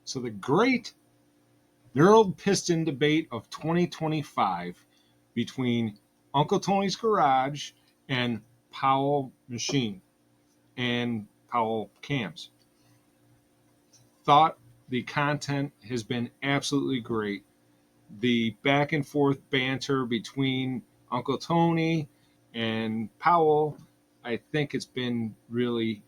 So the Great Knurled Piston Debate of 2025 between Uncle Tony's Garage and Powell Maching and Powell Cams. Thought the content has been absolutely great. The back and forth banter between Uncle Tony and Powell, I think it's been really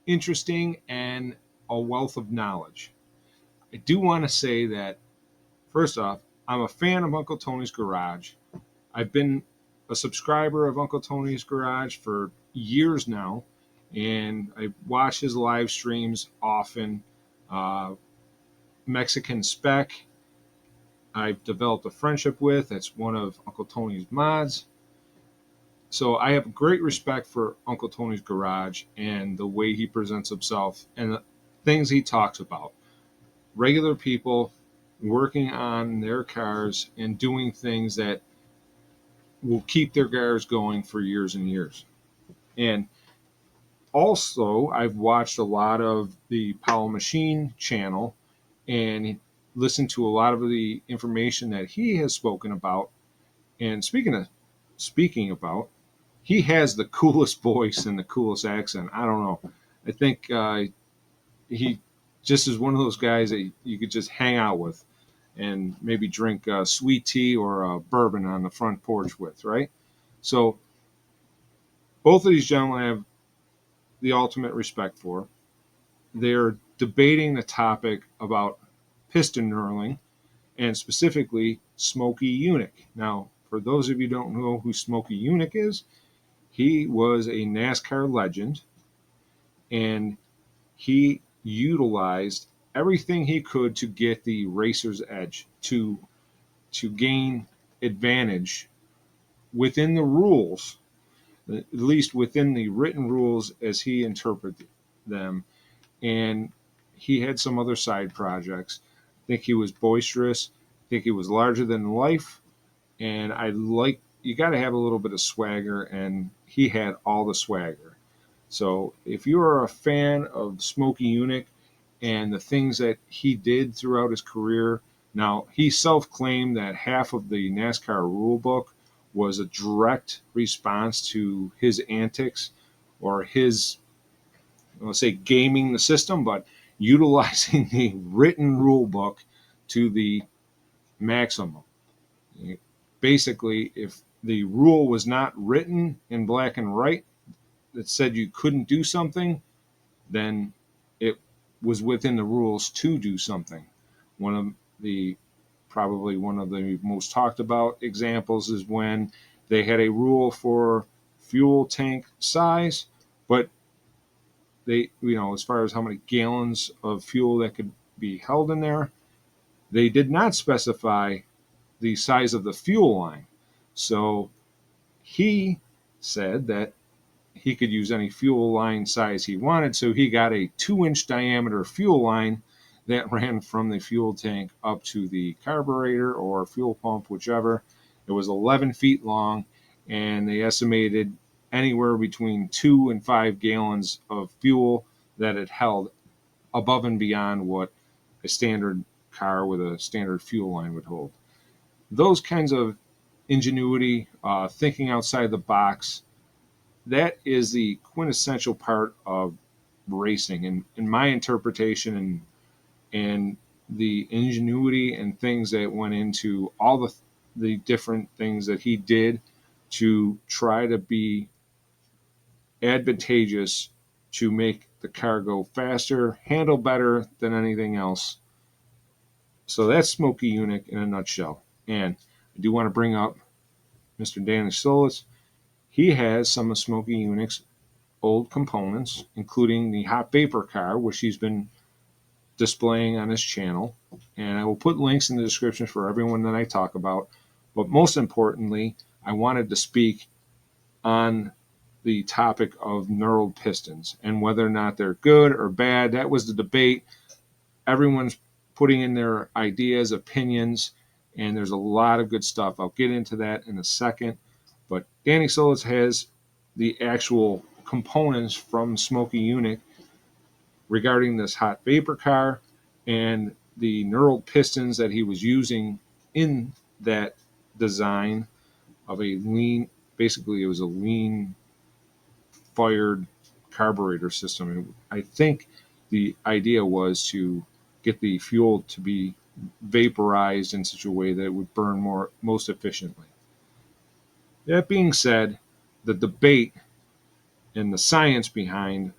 interesting and a wealth of knowledge. I do want to say that, first off, I'm a fan of Uncle Tony's Garage. I've been a subscriber of Uncle Tony's Garage for years now, and I watch his live streams often. Mexican Spec, I've developed a friendship with. That's one of Uncle Tony's mods. So I have great respect for Uncle Tony's Garage and the way he presents himself and the things he talks about. Regular people working on their cars and doing things that will keep their cars going for years and years. And also, I've watched a lot of the Powell Maching channel and listened to a lot of the information that he has spoken about. And speaking about, he has the coolest voice and the coolest accent. I don't know. I think he just is one of those guys that you could just hang out with and maybe drink sweet tea or bourbon on the front porch with, right? So both of these gentlemen I have the ultimate respect for. They're debating the topic about piston knurling and specifically Smokey Yunick. Now, for those of you who don't know who Smokey Yunick is, he was a NASCAR legend, and he utilized everything he could to get the racer's edge, to gain advantage within the rules, at least within the written rules as he interpreted them. And he had some other side projects. I think he was boisterous. I think he was larger than life. And you got to have a little bit of swagger, and he had all the swagger. So if you are a fan of Smokey Yunick and the things that he did throughout his career, now he self-claimed that half of the NASCAR rule book was a direct response to his antics or his, let's say, gaming the system, but utilizing the written rule book to the maximum. Basically, if the rule was not written in black and white that said you couldn't do something, then it was within the rules to do something. Probably one of the most talked about examples is when they had a rule for fuel tank size, but they, as far as how many gallons of fuel that could be held in there, they did not specify the size of the fuel line. So he said that he could use any fuel line size he wanted. So he got a 2-inch diameter fuel line that ran from the fuel tank up to the carburetor or fuel pump, whichever. It was 11 feet long, and they estimated anywhere between 2 and 5 gallons of fuel that it held above and beyond what a standard car with a standard fuel line would hold. Those kinds of ingenuity, thinking outside the box, that is the quintessential part of racing. And in my interpretation and the ingenuity and things that went into all the different things that he did to try to be advantageous to make the car go faster, handle better than anything else. So that's Smokey Yunick in a nutshell. And I do want to bring up Mr. Danny Solis. He has some of Smokey Yunick's old components, including the hot vapor car, which he's been displaying on his channel. And I will put links in the description for everyone that I talk about. But most importantly, I wanted to speak on the topic of knurled pistons and whether or not they're good or bad. That was the debate. Everyone's putting in their ideas, opinions, and there's a lot of good stuff. I'll get into that in a second. But Danny Solis has the actual components from Smokey Yunick regarding this hot vapor car And the knurled pistons that he was using in that design of a lean, basically it was a lean fired carburetor system. And I think the idea was to get the fuel to be vaporized in such a way that it would burn most efficiently. That being said, the debate and the science behind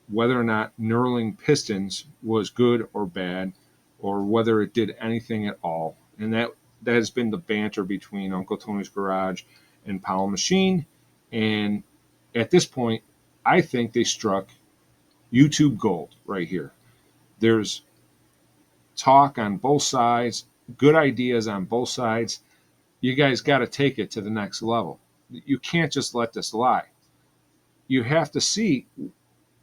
whether or not knurling pistons was good or bad, or whether it did anything at all. And that has been the banter between Uncle Tony's Garage and Powell Machine. And at this point, I think they struck YouTube gold right here. There's talk on both sides, good ideas on both sides. You guys got to take it to the next level. You can't just let this lie. You have to see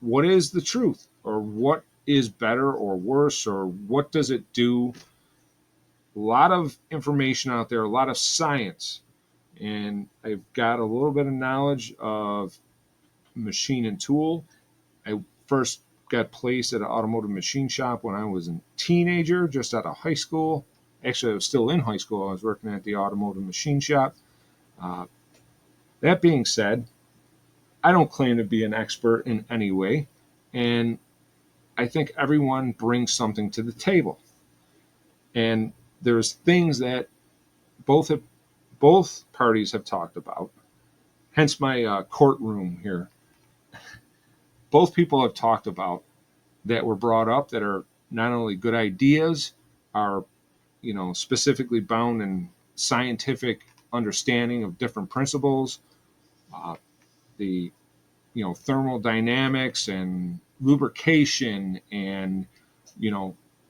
what is the truth, or what is better or worse, or what does it do. A lot of information out there, a lot of science, and I've got a little bit of knowledge of machine and tool. I first got placed at an automotive machine shop when I was a teenager, just out of high school. Actually, I was still in high school. I was working at the automotive machine shop. Uh, that being said, I don't claim to be an expert in any way, and I think everyone brings something to the table. And there's things that both parties have talked about. Hence my courtroom here. Both people have talked about that were brought up that are not only good ideas, are specifically bound in scientific understanding of different principles, the thermodynamics and lubrication, and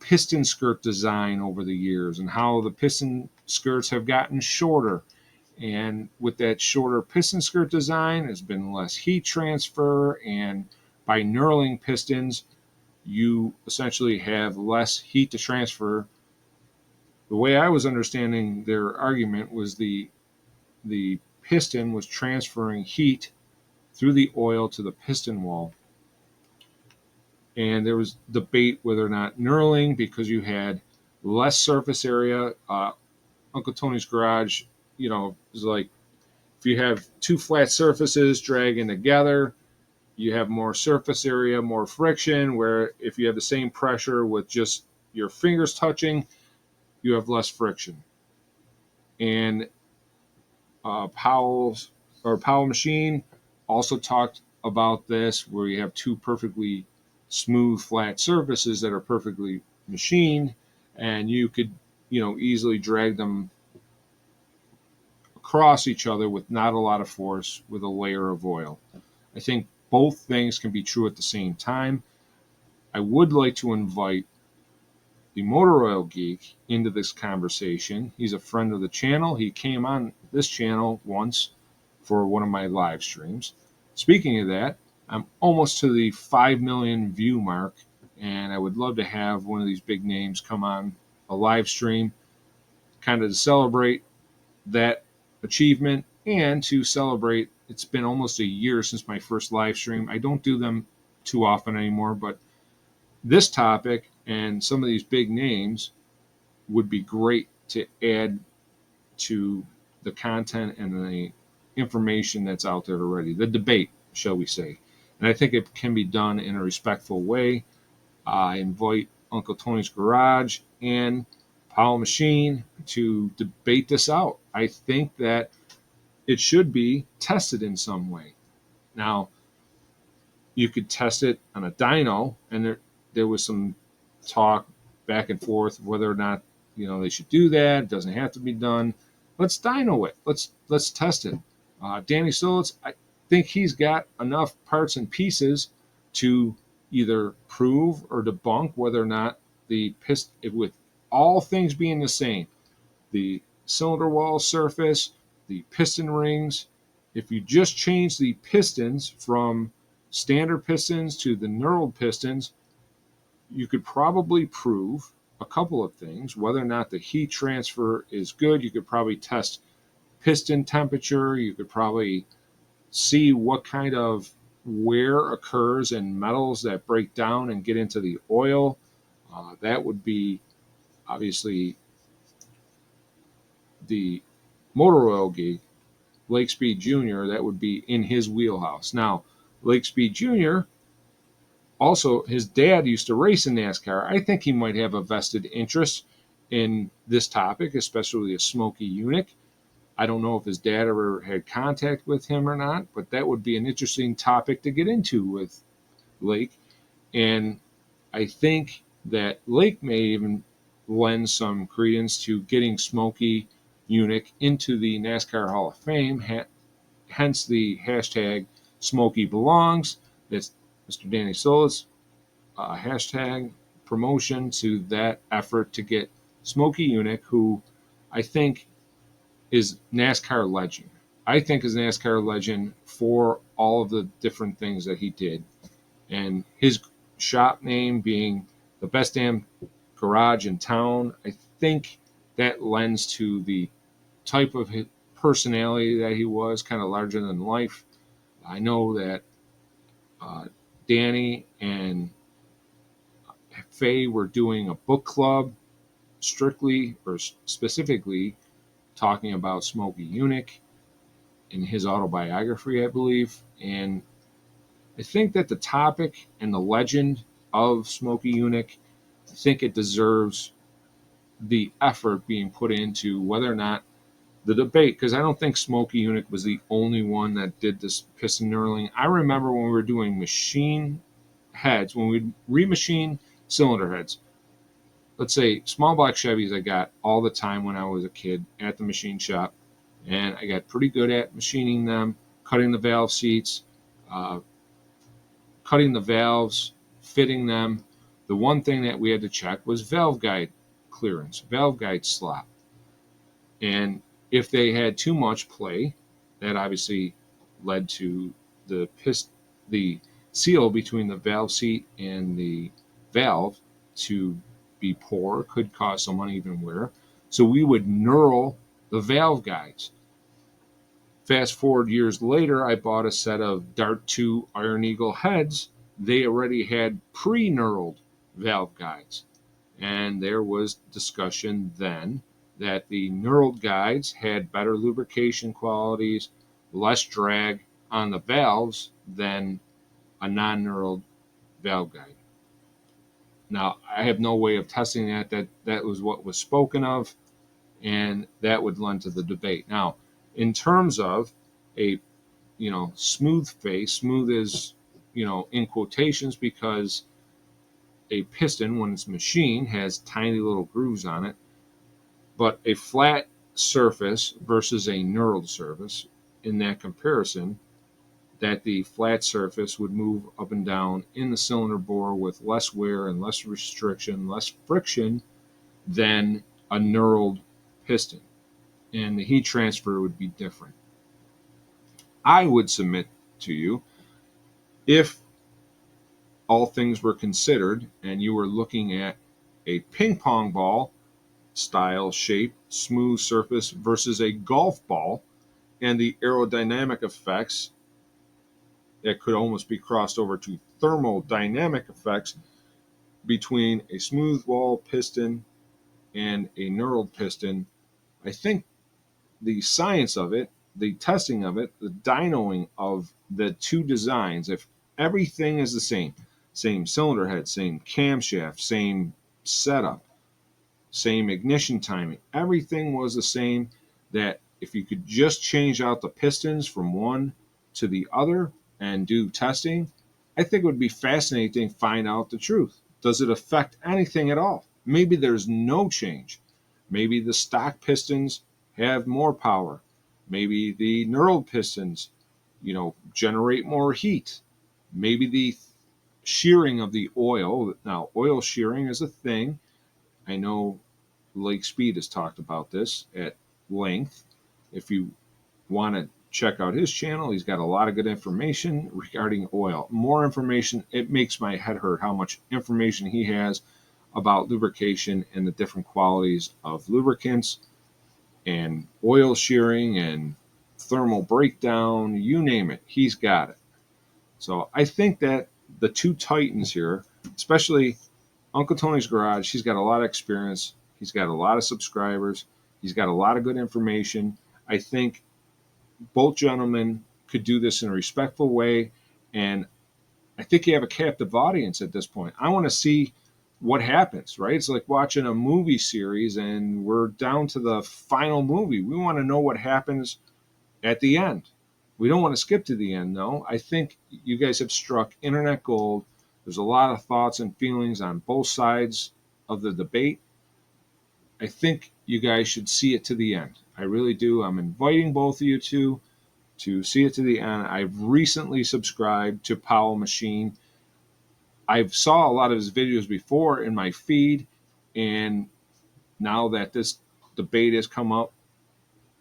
piston skirt design over the years, and how the piston skirts have gotten shorter. And with that shorter piston skirt design, there's been less heat transfer, and by knurling pistons, you essentially have less heat to transfer. The way I was understanding their argument was the piston was transferring heat through the oil to the piston wall. And there was debate whether or not knurling, because you had less surface area. Uncle Tony's Garage, is like, if you have two flat surfaces dragging together, you have more surface area, more friction, where if you have the same pressure with just your fingers touching, you have less friction. And Powell Machine also talked about this, where you have two perfectly smooth, flat surfaces that are perfectly machined, and you could, easily drag them across each other with not a lot of force, with a layer of oil. I think both things can be true at the same time. I would like to invite the Motor Oil Geek into this conversation. He's a friend of the channel. He came on this channel once for one of my live streams. Speaking of that, I'm almost to the 5 million view mark, and I would love to have one of these big names come on a live stream, kind of to celebrate that achievement, and to celebrate, it's been almost a year since my first live stream. I don't do them too often anymore, but this topic and some of these big names would be great to add to the content and the information that's out there already, the debate, shall we say. And I think it can be done in a respectful way. I invite Uncle Tony's Garage and Powell Machine to debate this out. I think that it should be tested in some way. Now, you could test it on a dyno, and there was some talk back and forth whether or not they should do that. It doesn't have to be done. Let's dyno it. Let's test it. Danny Solitz, I think he's got enough parts and pieces to either prove or debunk whether or not the piston, with all things being the same, the cylinder wall surface, the piston rings, if you just change the pistons from standard pistons to the knurled pistons, you could probably prove a couple of things. Whether or not the heat transfer is good, you could probably test piston temperature. You could probably see what kind of wear occurs in metals that break down and get into the oil. That would be obviously the motor oil gig. Lake Speed Jr., that would be in his wheelhouse. Now, Lake Speed Jr., also, his dad used to race in NASCAR. I think he might have a vested interest in this topic, especially a Smokey Yunick. I don't know if his dad ever had contact with him or not, but that would be an interesting topic to get into with Lake. And I think that Lake may even lend some credence to getting Smokey Yunick into the NASCAR Hall of Fame, hence the hashtag Smokey Belongs. That's Mr. Danny Solis hashtag promotion to that effort to get Smokey Yunick, who I think is NASCAR legend. I think is NASCAR legend for all of the different things that he did. And his shop name being the best damn garage in town, I think that lends to the type of personality that he was, kind of larger than life. I know that Danny and Faye were doing a book club strictly or specifically talking about Smokey Yunick in his autobiography, I believe. And I think that the topic and the legend of Smokey Yunick, I think it deserves the effort being put into whether or not the debate, because I don't think Smokey Yunick was the only one that did this piston knurling. I remember when we were doing machine heads, when we'd remachine cylinder heads. Let's say small block Chevys I got all the time when I was a kid at the machine shop, and I got pretty good at machining them, cutting the valve seats, uh, cutting the valves, fitting them. The one thing that we had to check was valve guide clearance, valve guide slot. And if they had too much play, that obviously led to the seal between the valve seat and the valve to be poor, could cause some uneven wear. So we would knurl the valve guides. Fast forward years later, I bought a set of Dart 2 Iron Eagle heads. They already had pre-knurled valve guides. And there was discussion then that the knurled guides had better lubrication qualities, less drag on the valves than a non-knurled valve guide. Now, I have no way of testing that. That was what was spoken of, and that would lend to the debate. Now, in terms of a smooth face, smooth is in quotations because a piston, when it's machined, has tiny little grooves on it. But a flat surface versus a knurled surface, in that comparison, that the flat surface would move up and down in the cylinder bore with less wear and less restriction, less friction than a knurled piston. And the heat transfer would be different. I would submit to you, if all things were considered and you were looking at a ping pong ball style shape, smooth surface versus a golf ball, and the aerodynamic effects that could almost be crossed over to thermodynamic effects between a smooth wall piston and a knurled piston, I think the science of it, the testing of it, the dynoing of the two designs, if everything is the same cylinder head, same camshaft, same setup, same ignition timing, everything was the same, that if you could just change out the pistons from one to the other and do testing, I think it would be fascinating to find out the truth. Does it affect anything at all? Maybe there's no change. Maybe the stock pistons have more power. Maybe the knurled pistons, generate more heat. Maybe the shearing of the oil. Now, oil shearing is a thing. I know Lake Speed has talked about this at length. If you want to check out his channel, he's got a lot of good information regarding oil. More information, it makes my head hurt how much information he has about lubrication and the different qualities of lubricants and oil shearing and thermal breakdown, you name it, he's got it. So I think that the two titans here, especially Uncle Tony's Garage, he's got a lot of experience. He's got a lot of subscribers. He's got a lot of good information. I think both gentlemen could do this in a respectful way. And I think you have a captive audience at this point. I want to see what happens, right? It's like watching a movie series and we're down to the final movie. We want to know what happens at the end. We don't want to skip to the end, though. I think you guys have struck internet gold. There's a lot of thoughts and feelings on both sides of the debate. I think you guys should see it to the end. I really do. I'm inviting both of you to see it to the end. I've recently subscribed to Powell Machine. I saw a lot of his videos before in my feed, and now that this debate has come up,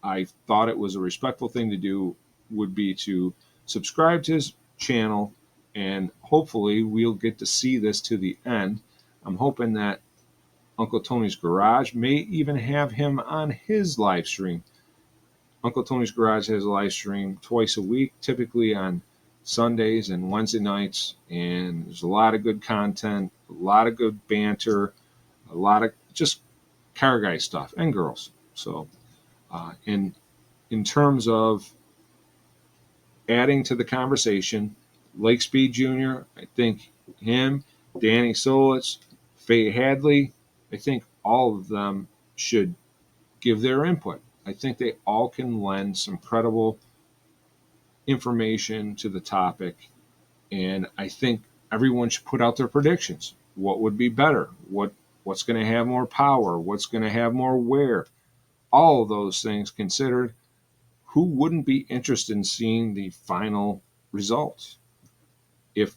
I thought it was a respectful thing to do would be to subscribe to his channel, and hopefully we'll get to see this to the end. I'm hoping that Uncle Tony's Garage may even have him on his live stream. Uncle Tony's Garage has a live stream twice a week, typically on Sundays and Wednesday nights, and there's a lot of good content, a lot of good banter, a lot of just car guy stuff and girls. So in terms of adding to the conversation, Lake Speed Jr., I think him, Danny Solitz, Faye Hadley, I think all of them should give their input. I think they all can lend some credible information to the topic, and I think everyone should put out their predictions. What would be better? What's going to have more power? What's going to have more wear? All of those things considered, who wouldn't be interested in seeing the final results? If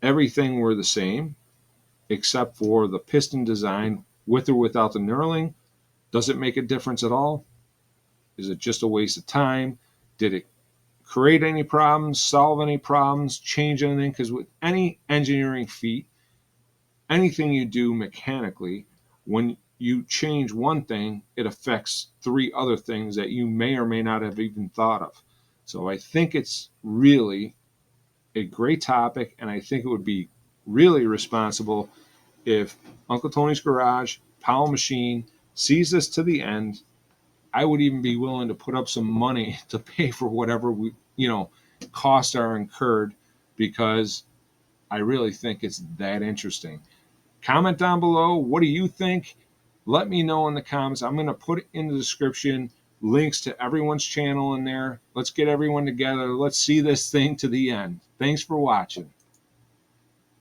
everything were the same, except for the piston design, with or without the knurling, does it make a difference at all? Is it just a waste of time? Did it create any problems, solve any problems, change anything? Because with any engineering feat, anything you do mechanically, when you change one thing, it affects 3 other things that you may or may not have even thought of. So I think it's really a great topic, and I think it would be really responsible if Uncle Tony's Garage, Powell Machine, sees this to the end. I would even be willing to put up some money to pay for whatever costs are incurred, because I really think it's that interesting. Comment down below. What do you think? Let me know in the comments. I'm going to put in the description links to everyone's channel in there. Let's get everyone together. Let's see this thing to the end. Thanks for watching.